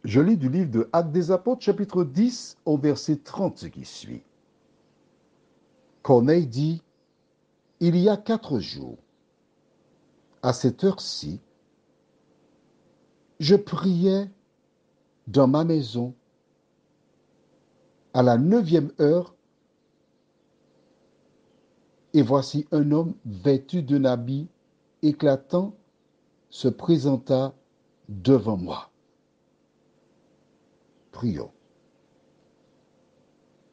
Je lis du livre de Actes des Apôtres, chapitre 10, au verset 30 qui suit. Corneille dit, il y a 4 jours, à cette heure-ci, je priais dans ma maison à la 9e heure, et voici un homme vêtu d'un habit éclatant se présenta devant moi. Prions.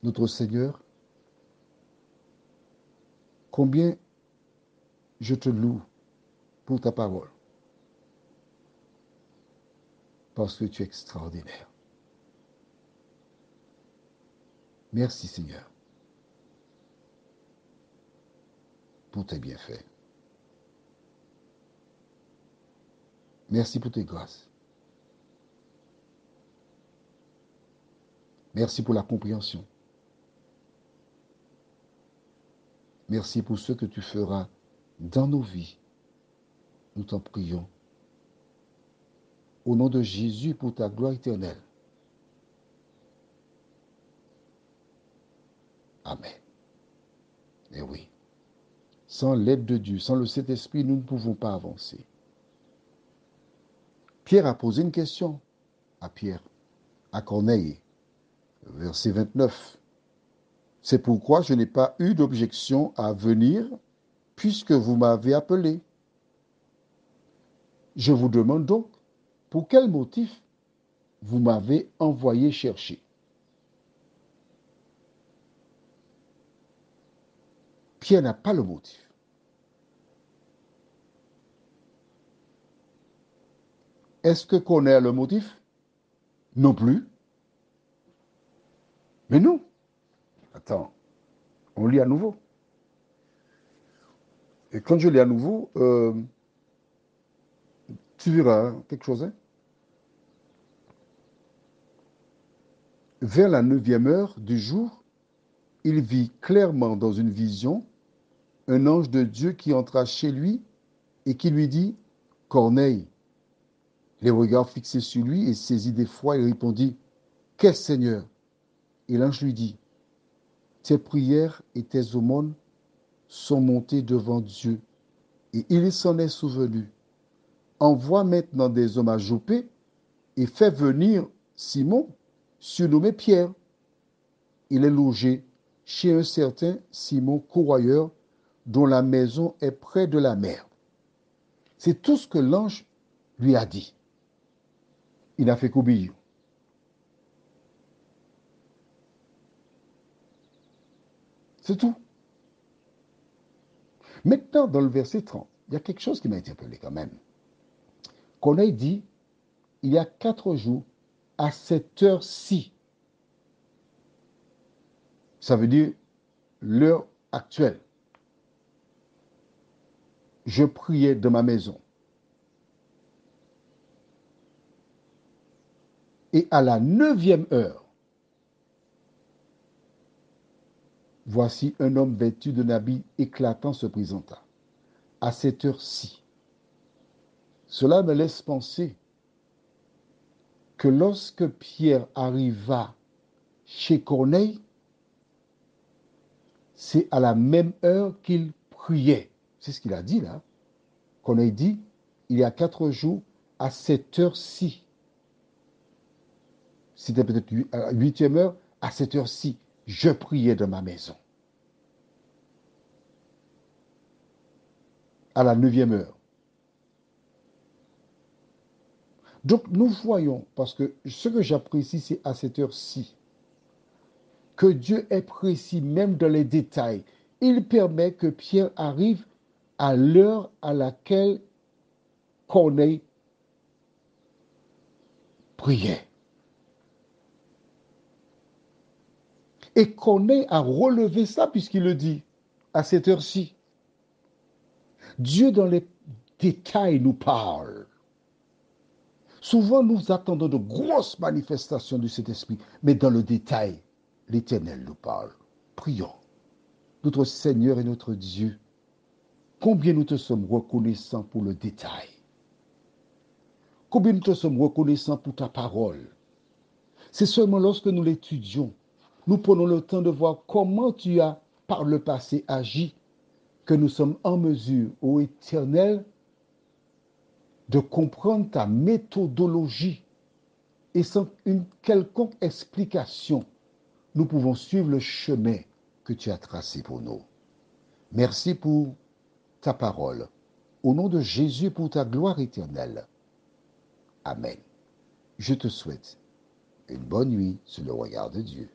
Notre Seigneur, combien je te loue pour ta parole, parce que tu es extraordinaire. Merci Seigneur pour tes bienfaits. Merci pour tes grâces. Merci pour la compréhension. Merci pour ce que tu feras dans nos vies. Nous t'en prions. Au nom de Jésus, pour ta gloire éternelle. Amen. Eh oui. Sans l'aide de Dieu, sans le Saint-Esprit, nous ne pouvons pas avancer. Pierre a posé une question à Corneille, verset 29. C'est pourquoi je n'ai pas eu d'objection à venir, puisque vous m'avez appelé. Je vous demande donc, pour quel motif vous m'avez envoyé chercher? Pierre n'a pas le motif. Est-ce que Corneille a le motif? Non plus. Mais non. Attends, on lit à nouveau. Et quand je lis à nouveau, tu verras quelque chose. Hein? Vers la 9e heure du jour, il vit clairement dans une vision un ange de Dieu qui entra chez lui et qui lui dit, Corneille. Les regards fixés sur lui et saisi d'effroi, il répondit, qu'est-ce Seigneur? Et l'ange lui dit, tes prières et tes aumônes sont montées devant Dieu et il s'en est souvenu. Envoie maintenant des hommes à Joppé et fais venir Simon, surnommé Pierre. Il est logé chez un certain Simon courroyeur dont la maison est près de la mer. C'est tout ce que l'ange lui a dit. Il n'a fait qu'obéir. C'est tout. Maintenant, dans le verset 30, il y a quelque chose qui m'a interpellé quand même. Corneille dit, il y a 4 jours, à cette heure-ci. Ça veut dire l'heure actuelle. Je priais dans ma maison. Et à la 9e heure, voici un homme vêtu d'un habit éclatant se présenta. À cette heure-ci. Cela me laisse penser que lorsque Pierre arriva chez Corneille, c'est à la même heure qu'il priait. C'est ce qu'il a dit là. Corneille dit, il y a 4 jours, à cette heure-ci. C'était peut-être à la 8e heure, à cette heure-ci, je priais dans ma maison. À la 9e heure. Donc nous voyons, parce que ce que j'apprécie, c'est à cette heure-ci, que Dieu est précis même dans les détails. Il permet que Pierre arrive à l'heure à laquelle Corneille priait. Et Corneille a relevé ça puisqu'il le dit à cette heure-ci. Dieu dans les détails nous parle. Souvent, nous attendons de grosses manifestations du Saint-Esprit, mais dans le détail, l'Éternel nous parle. Prions. Notre Seigneur et notre Dieu, combien nous te sommes reconnaissants pour le détail. Combien nous te sommes reconnaissants pour ta parole. C'est seulement lorsque nous l'étudions, nous prenons le temps de voir comment tu as par le passé agi, que nous sommes en mesure, ô Éternel, de comprendre ta méthodologie et sans une quelconque explication, nous pouvons suivre le chemin que tu as tracé pour nous. Merci pour ta parole. Au nom de Jésus, pour ta gloire éternelle. Amen. Je te souhaite une bonne nuit sous le regard de Dieu.